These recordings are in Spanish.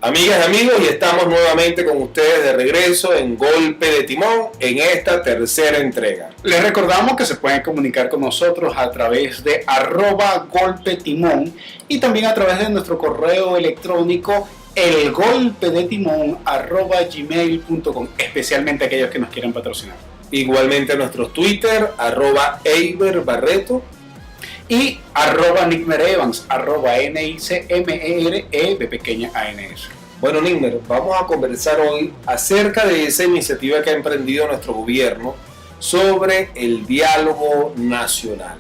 Amigas y amigos, y estamos nuevamente con ustedes de regreso en Golpe de Timón en esta tercera entrega. Les recordamos que se pueden comunicar con nosotros a través de @golpetimón y también a través de nuestro correo electrónico elgolpedetimon@gmail.com, especialmente aquellos que nos quieran patrocinar. Igualmente nuestros Twitter, @eiberbarreto y @nickmerevans, @NICMERE de pequeña ANS. Bueno, Nickmer, vamos a conversar hoy acerca de esa iniciativa que ha emprendido nuestro gobierno sobre el diálogo nacional.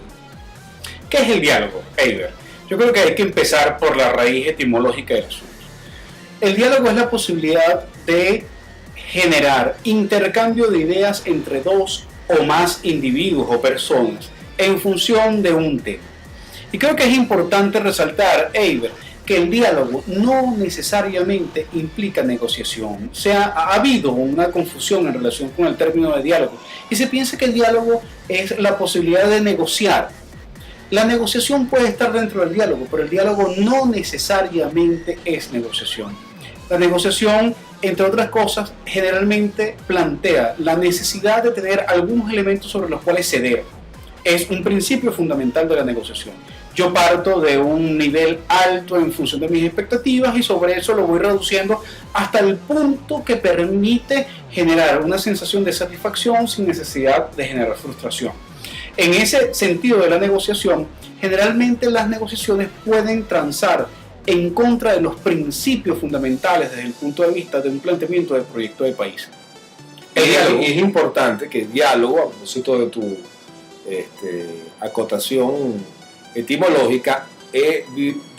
¿Qué es el diálogo, Eiber? Yo creo que hay que empezar por la raíz etimológica del asunto. El diálogo es la posibilidad de generar intercambio de ideas entre dos o más individuos o personas en función de un tema. Y creo que es importante resaltar, Eiber, que el diálogo no necesariamente implica negociación. O sea, ha habido una confusión en relación con el término de diálogo y se piensa que el diálogo es la posibilidad de negociar. La negociación puede estar dentro del diálogo, pero el diálogo no necesariamente es negociación. La negociación, entre otras cosas, generalmente plantea la necesidad de tener algunos elementos sobre los cuales ceder. Es un principio fundamental de la negociación. Yo parto de un nivel alto en función de mis expectativas y sobre eso lo voy reduciendo hasta el punto que permite generar una sensación de satisfacción sin necesidad de generar frustración. En ese sentido de la negociación, generalmente las negociaciones pueden transar en contra de los principios fundamentales desde el punto de vista de un planteamiento de proyecto de país. Es importante que el diálogo, a propósito de tu acotación etimológica,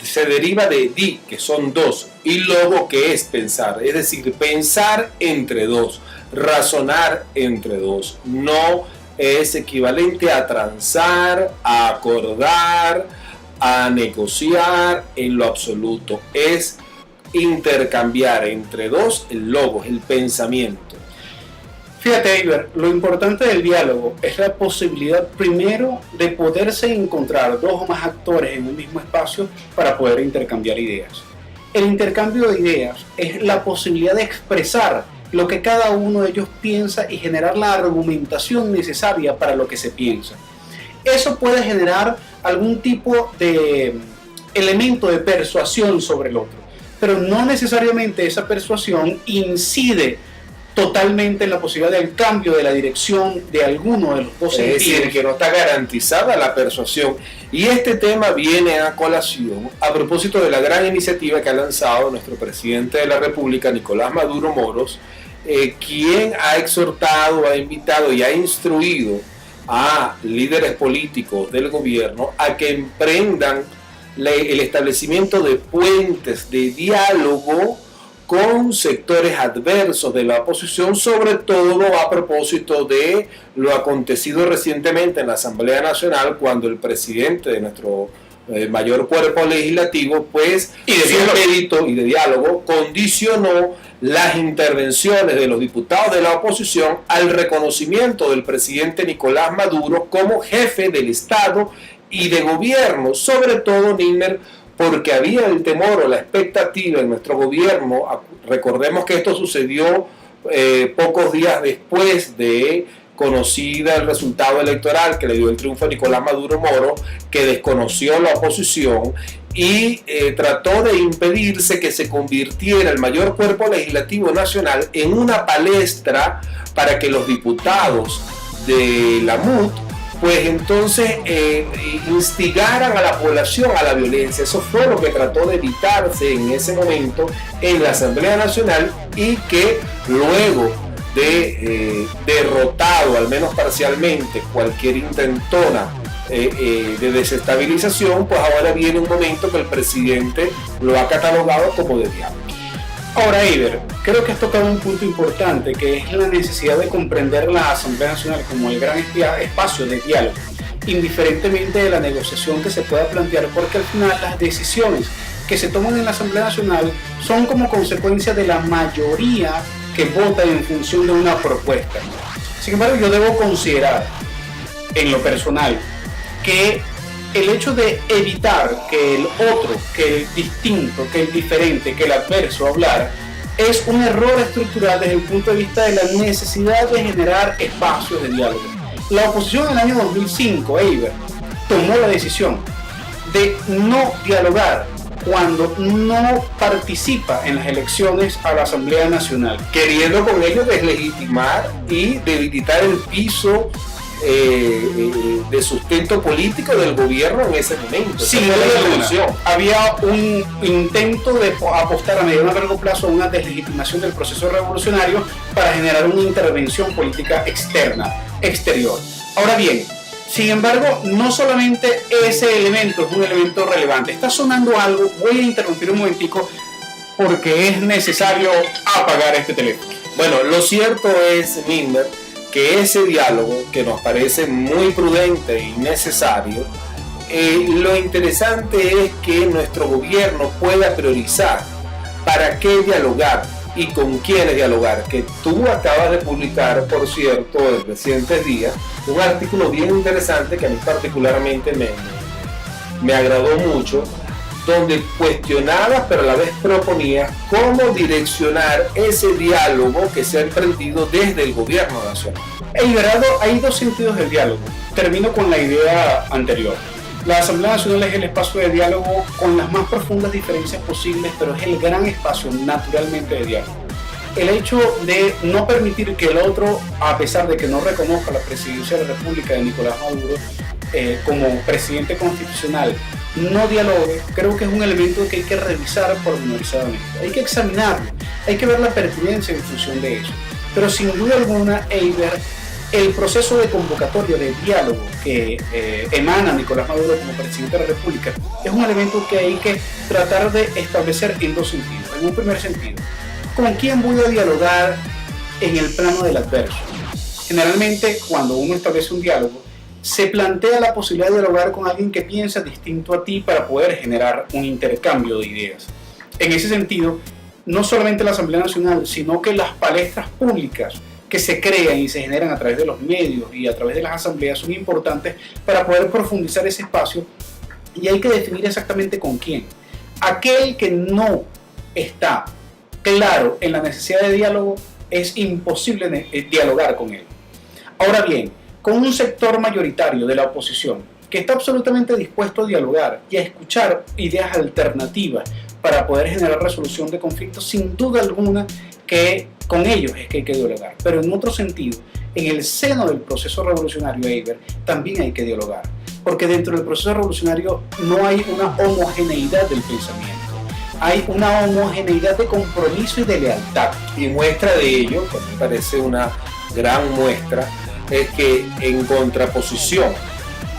se deriva de di, que son dos, y logo, que es pensar, es decir, pensar entre dos, razonar entre dos. No es equivalente a transar, a acordar, a negociar en lo absoluto. Es intercambiar entre dos el logos, el pensamiento. Fíjate, Eiber, lo importante del diálogo es la posibilidad primero de poderse encontrar dos o más actores en un mismo espacio para poder intercambiar ideas. El intercambio de ideas es la posibilidad de expresar lo que cada uno de ellos piensa y generar la argumentación necesaria para lo que se piensa. Eso puede generar algún tipo de elemento de persuasión sobre el otro, pero no necesariamente esa persuasión incide totalmente en la posibilidad del cambio de la dirección de alguno de los dos sentidos. Es decir, que no está garantizada la persuasión. Y este tema viene a colación a propósito de la gran iniciativa que ha lanzado nuestro presidente de la República, Nicolás Maduro Moros, quien ha exhortado, ha invitado y ha instruido a líderes políticos del gobierno a que emprendan el establecimiento de puentes de diálogo con sectores adversos de la oposición, sobre todo a propósito de lo acontecido recientemente en la Asamblea Nacional, cuando el presidente de nuestro mayor cuerpo legislativo, pues, y de diálogo, condicionó las intervenciones de los diputados de la oposición al reconocimiento del presidente Nicolás Maduro como jefe del Estado y de gobierno, sobre todo, Nickmer, porque había el temor o la expectativa en nuestro gobierno. Recordemos que esto sucedió pocos días después de conocida el resultado electoral que le dio el triunfo a Nicolás Maduro Moro, que desconoció la oposición y trató de impedirse que se convirtiera el mayor cuerpo legislativo nacional en una palestra para que los diputados de la MUT pues entonces instigaran a la población a la violencia. Eso fue lo que trató de evitarse en ese momento en la Asamblea Nacional, y que luego de derrotado, al menos parcialmente, cualquier intentona de desestabilización, pues ahora viene un momento que el presidente lo ha catalogado como de diálogo. Ahora, Eiber, creo que has tocado un punto importante, que es la necesidad de comprender la Asamblea Nacional como el gran espacio de diálogo, indiferentemente de la negociación que se pueda plantear, porque al final las decisiones que se toman en la Asamblea Nacional son como consecuencia de la mayoría que vota en función de una propuesta. Sin embargo, yo debo considerar, en lo personal, que el hecho de evitar que el otro, que el distinto, que el diferente, que el adverso hablara, es un error estructural desde el punto de vista de la necesidad de generar espacios de diálogo. La oposición en el año 2005, Eiber, tomó la decisión de no dialogar cuando no participa en las elecciones a la Asamblea Nacional, queriendo con ello deslegitimar y debilitar el piso de sustento político del gobierno en ese momento. Sin duda había un intento de apostar a mediano y largo plazo a una deslegitimación del proceso revolucionario para generar una intervención política exterior. Ahora bien, sin embargo, no solamente ese elemento es un elemento relevante. Está sonando algo, voy a interrumpir un momentico porque es necesario apagar este teléfono. Bueno, lo cierto es, Milmer, que ese diálogo, que nos parece muy prudente y necesario, lo interesante es que nuestro gobierno pueda priorizar para qué dialogar y con quiénes dialogar, que tú acabas de publicar, por cierto, en recientes días, un artículo bien interesante que a mí particularmente me agradó mucho, donde cuestionabas pero a la vez proponías cómo direccionar ese diálogo que se ha emprendido desde el gobierno nacional. Hay dos sentidos del diálogo. Termino con la idea anterior. La Asamblea Nacional es el espacio de diálogo con las más profundas diferencias posibles, pero es el gran espacio naturalmente de diálogo. El hecho de no permitir que el otro, a pesar de que no reconozca la presidencia de la República de Nicolás Maduro como presidente constitucional, no dialogue, creo que es un elemento que hay que revisar pormenorizadamente. Hay que examinarlo, hay que ver la pertinencia en función de eso. Pero sin duda alguna, Eiber, el proceso de convocatoria de diálogo que emana Nicolás Maduro como presidente de la República es un elemento que hay que tratar de establecer en dos sentidos. En un primer sentido, ¿con quién voy a dialogar en el plano del adverso? Generalmente, cuando uno establece un diálogo, se plantea la posibilidad de dialogar con alguien que piensa distinto a ti para poder generar un intercambio de ideas. En ese sentido, no solamente la Asamblea Nacional, sino que las palestras públicas que se crean y se generan a través de los medios y a través de las asambleas son importantes para poder profundizar ese espacio, y hay que definir exactamente con quién. Aquel que no está claro en la necesidad de diálogo, es imposible dialogar con él. Ahora bien, con un sector mayoritario de la oposición que está absolutamente dispuesto a dialogar y a escuchar ideas alternativas para poder generar resolución de conflictos, sin duda alguna que con ellos es que hay que dialogar. Pero en otro sentido, en el seno del proceso revolucionario, Eiber, también hay que dialogar, porque dentro del proceso revolucionario no hay una homogeneidad del pensamiento, hay una homogeneidad de compromiso y de lealtad. Y muestra de ello, que me parece una gran muestra, es que en contraposición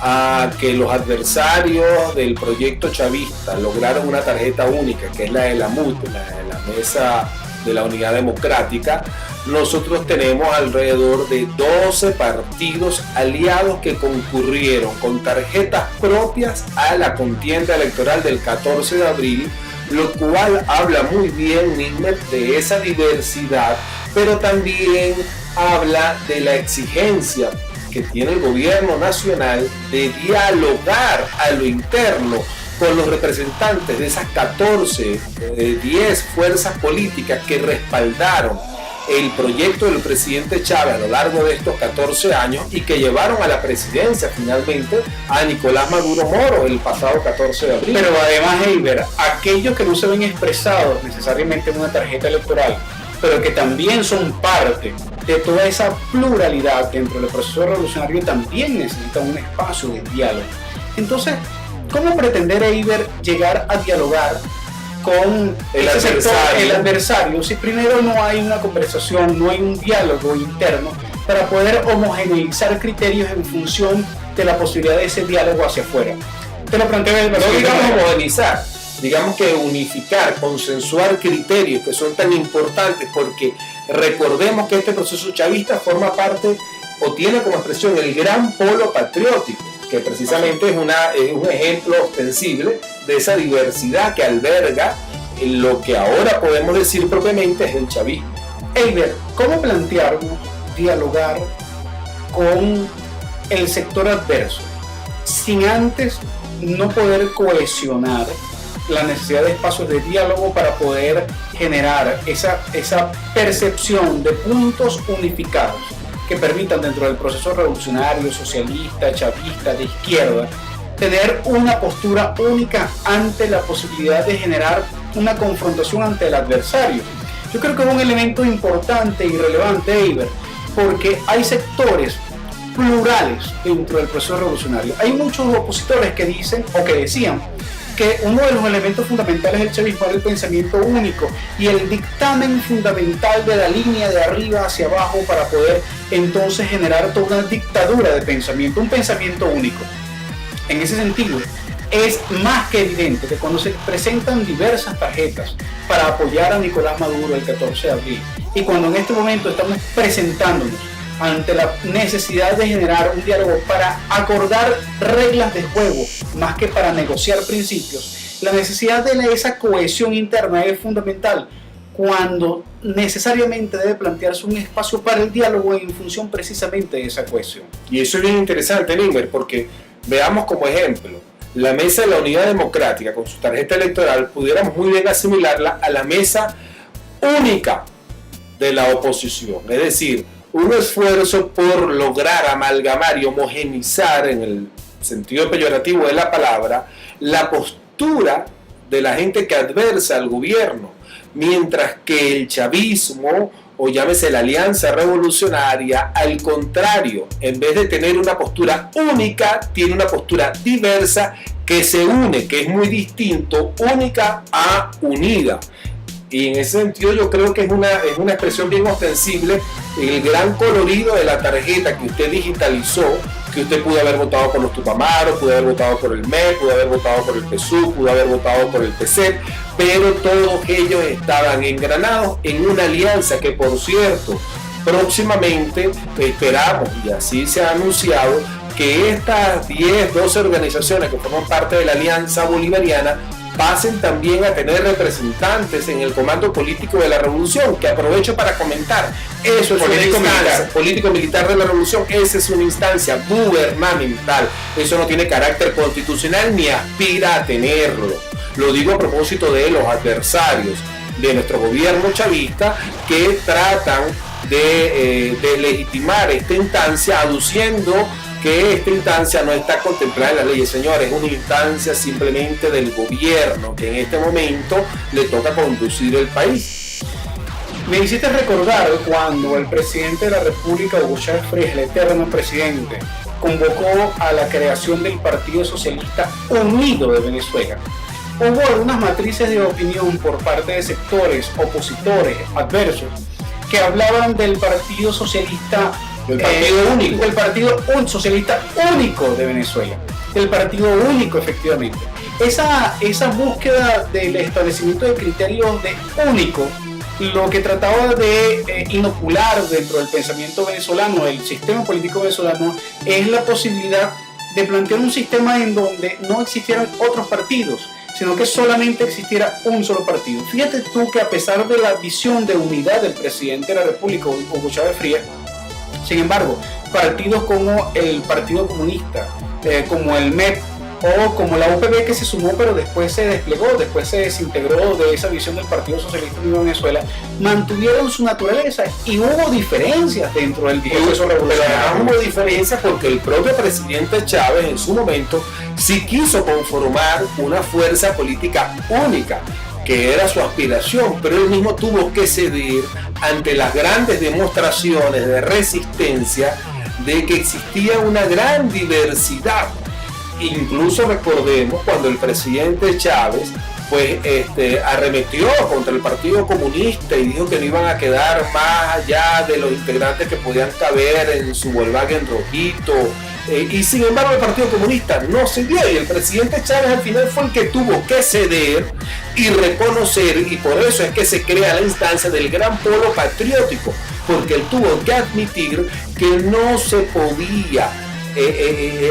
a que los adversarios del proyecto chavista lograron una tarjeta única, que es la de la MUD, la Mesa de la Unidad Democrática, nosotros tenemos alrededor de 12 partidos aliados que concurrieron con tarjetas propias a la contienda electoral del 14 de abril, lo cual habla muy bien, Milmer, de esa diversidad, pero también habla de la exigencia que tiene el gobierno nacional de dialogar a lo interno con los representantes de esas 10 fuerzas políticas que respaldaron el proyecto del presidente Chávez a lo largo de estos 14 años y que llevaron a la presidencia finalmente a Nicolás Maduro Moro el pasado 14 de abril. Pero además, Eiber, aquellos que no se ven expresados necesariamente en una tarjeta electoral, pero que también son parte de toda esa pluralidad dentro del proceso revolucionario, también necesitan un espacio de diálogo. Entonces, ¿cómo pretender, Eiber, llegar a dialogar con el adversario si primero no hay una conversación, no hay un diálogo interno para poder homogeneizar criterios en función de la posibilidad de ese diálogo hacia afuera? Te lo planteo el no digamos homogeneizar, digamos que unificar, consensuar criterios que son tan importantes, porque recordemos que este proceso chavista forma parte o tiene como expresión el gran polo patriótico, que precisamente es un ejemplo ostensible de esa diversidad que alberga lo que ahora podemos decir propiamente es el chavismo. Eiber, ¿cómo plantearnos dialogar con el sector adverso sin antes no poder cohesionar la necesidad de espacios de diálogo para poder generar esa percepción de puntos unificados que permitan dentro del proceso revolucionario, socialista, chavista, de izquierda, tener una postura única ante la posibilidad de generar una confrontación ante el adversario. Yo creo que es un elemento importante y relevante, Eiber, porque hay sectores plurales dentro del proceso revolucionario. Hay muchos opositores que dicen o que decían que uno de los elementos fundamentales del chavismo era el pensamiento único y el dictamen fundamental de la línea de arriba hacia abajo para poder entonces generar toda una dictadura de pensamiento, un pensamiento único. En ese sentido, es más que evidente que cuando se presentan diversas tarjetas para apoyar a Nicolás Maduro el 14 de abril y cuando en este momento estamos presentándonos ante la necesidad de generar un diálogo para acordar reglas de juego más que para negociar principios, la necesidad de esa cohesión interna es fundamental cuando necesariamente debe plantearse un espacio para el diálogo en función precisamente de esa cohesión. Y eso es bien interesante, Nimber, porque veamos como ejemplo la Mesa de la Unidad Democrática con su tarjeta electoral, pudiéramos muy bien asimilarla a la mesa única de la oposición, es decir, un esfuerzo por lograr amalgamar y homogenizar, en el sentido peyorativo de la palabra, la postura de la gente que adversa al gobierno, mientras que el chavismo, o llámese la Alianza Revolucionaria, al contrario, en vez de tener una postura única, tiene una postura diversa que se une, que es muy distinto, única a unida. Y en ese sentido yo creo que es una expresión bien ostensible el gran colorido de la tarjeta que usted digitalizó, que usted pudo haber votado por los Tupamaros, pudo haber votado por el MEP, pudo haber votado por el PSUV, pudo haber votado por el PC, pero todos ellos estaban engranados en una alianza que, por cierto, próximamente esperamos, y así se ha anunciado, que estas 10, 12 organizaciones que forman parte de la Alianza Bolivariana pasen también a tener representantes en el comando político de la revolución, que aprovecho para comentar, eso es político-militar de la revolución, esa es una instancia gubernamental, eso no tiene carácter constitucional ni aspira a tenerlo. Lo digo a propósito de los adversarios de nuestro gobierno chavista que tratan de legitimar esta instancia aduciendo que esta instancia no está contemplada en las leyes. Señores, es una instancia simplemente del gobierno que en este momento le toca conducir el país. Me hiciste recordar cuando el presidente de la República, Hugo Chávez Frías, el eterno presidente, convocó a la creación del Partido Socialista Unido de Venezuela. Hubo algunas matrices de opinión por parte de sectores opositores, adversos, que hablaban del Partido Socialista El partido único. El Partido Socialista Único de Venezuela. El partido único, efectivamente. Esa búsqueda del establecimiento de criterios de único, lo que trataba de inocular dentro del pensamiento venezolano, el sistema político venezolano, es la posibilidad de plantear un sistema en donde no existieran otros partidos, sino que solamente existiera un solo partido. Fíjate tú que a pesar de la visión de unidad del presidente de la República, Hugo Chávez Frías, sin embargo, partidos como el Partido Comunista, como el MEP o como la UPB, que se sumó pero después se desplegó, después se desintegró de esa visión del Partido Socialista Unido de Venezuela, mantuvieron su naturaleza y hubo diferencias dentro del proceso revolucionario. Hubo diferencias porque el propio presidente Chávez en su momento sí quiso conformar una fuerza política única, que era su aspiración, pero él mismo tuvo que ceder ante las grandes demostraciones de resistencia de que existía una gran diversidad. Incluso recordemos cuando el presidente Chávez pues arremetió contra el Partido Comunista y dijo que no iban a quedar más allá de los integrantes que podían caber en su Volkswagen rojito, y sin embargo el Partido Comunista no cedió y el presidente Chávez al final fue el que tuvo que ceder y reconocer, y por eso es que se crea la instancia del gran polo patriótico, porque él tuvo que admitir que no se podía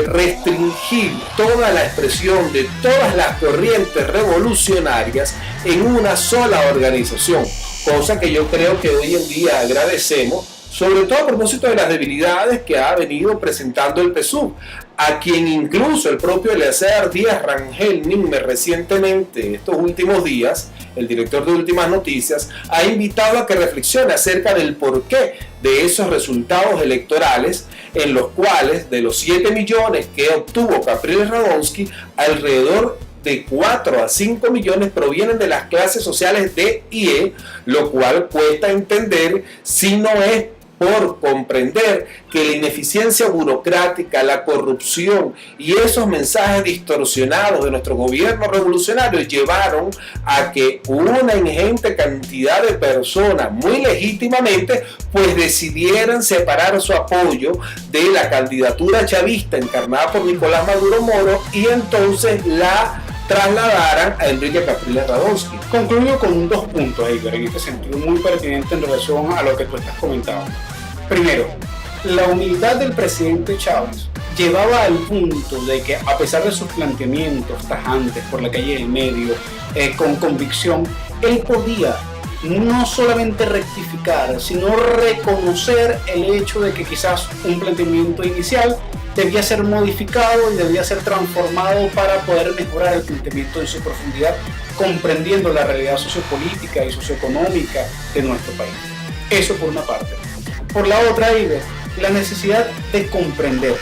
restringir toda la expresión de todas las corrientes revolucionarias en una sola organización, cosa que yo creo que hoy en día agradecemos, sobre todo a propósito de las debilidades que ha venido presentando el PSUV. a quien incluso el propio Eleazar Díaz Rangel Nimmer recientemente, estos últimos días, el director de Últimas Noticias, ha invitado a que reflexione acerca del porqué de esos resultados electorales, en los cuales de los 7 millones que obtuvo Capriles Radonsky, alrededor de 4 a 5 millones provienen de las clases sociales D y E, lo cual cuesta entender si no es por comprender que la ineficiencia burocrática, la corrupción y esos mensajes distorsionados de nuestro gobierno revolucionario llevaron a que una ingente cantidad de personas muy legítimamente pues decidieran separar su apoyo de la candidatura chavista encarnada por Nicolás Maduro Moro y entonces la trasladaran a Enrique Capriles Radonsky. Concluyo con 2 puntos, Edgar, en este sentido muy pertinente en relación a lo que tú estás comentando. Primero, la humildad del presidente Chávez llevaba al punto de que, a pesar de sus planteamientos tajantes por la calle del medio, con convicción, él podía no solamente rectificar, sino reconocer el hecho de que quizás un planteamiento inicial debía ser modificado y debía ser transformado para poder mejorar el planteamiento en su profundidad, comprendiendo la realidad sociopolítica y socioeconómica de nuestro país. Eso por una parte. Por la otra, Iber, la necesidad de comprender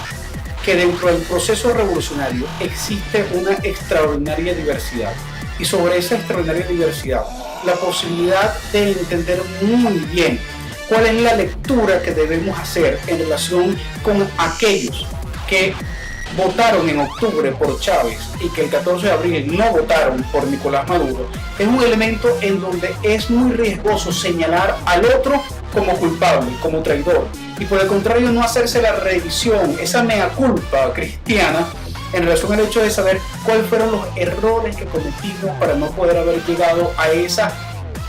que dentro del proceso revolucionario existe una extraordinaria diversidad, y sobre esa extraordinaria diversidad la posibilidad de entender muy bien cuál es la lectura que debemos hacer en relación con aquellos que votaron en octubre por Chávez y que el 14 de abril no votaron por Nicolás Maduro. Es un elemento en donde es muy riesgoso señalar al otro como culpable, como traidor, y por el contrario no hacerse la revisión, esa mea culpa cristiana en relación al hecho de saber cuáles fueron los errores que cometimos para no poder haber llegado a esa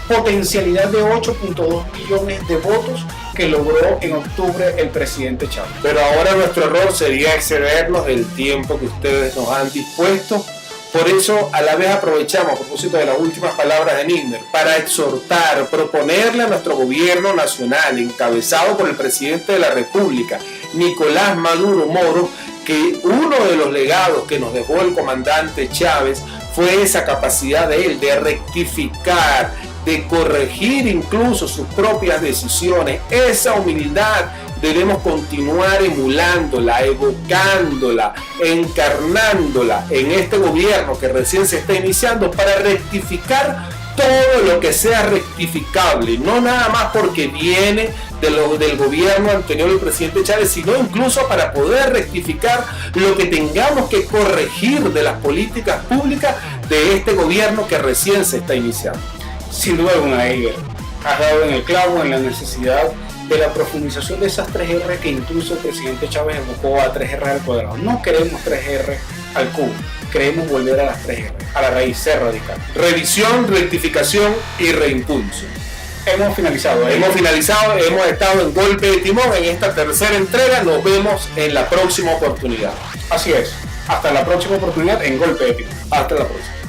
potencialidad de 8.2 millones de votos que logró en octubre el presidente Chávez. Pero ahora nuestro error sería excedernos del tiempo que ustedes nos han dispuesto. Por eso, a la vez aprovechamos, a propósito de las últimas palabras de Nimmer, para exhortar, proponerle a nuestro gobierno nacional, encabezado por el presidente de la República, Nicolás Maduro Moro, que uno de los legados que nos dejó el comandante Chávez fue esa capacidad de él de rectificar, de corregir incluso sus propias decisiones. Esa humildad debemos continuar emulándola, evocándola, encarnándola en este gobierno que recién se está iniciando para rectificar todo lo que sea rectificable, no nada más porque viene del gobierno anterior del presidente Chávez, sino incluso para poder rectificar lo que tengamos que corregir de las políticas públicas de este gobierno que recién se está iniciando. Sin duda alguna, Eiber, has dado en el clavo en la necesidad de la profundización de esas 3R que incluso el presidente Chávez evocó a 3R al cuadrado. No queremos 3R al cubo, queremos volver a las 3R, a la raíz, ser radical. Revisión, rectificación y reimpulso. Hemos finalizado, hemos estado en Golpe de Timón en esta tercera entrega. Nos vemos en la próxima oportunidad. Así es, hasta la próxima oportunidad en Golpe de Timón. Hasta la próxima.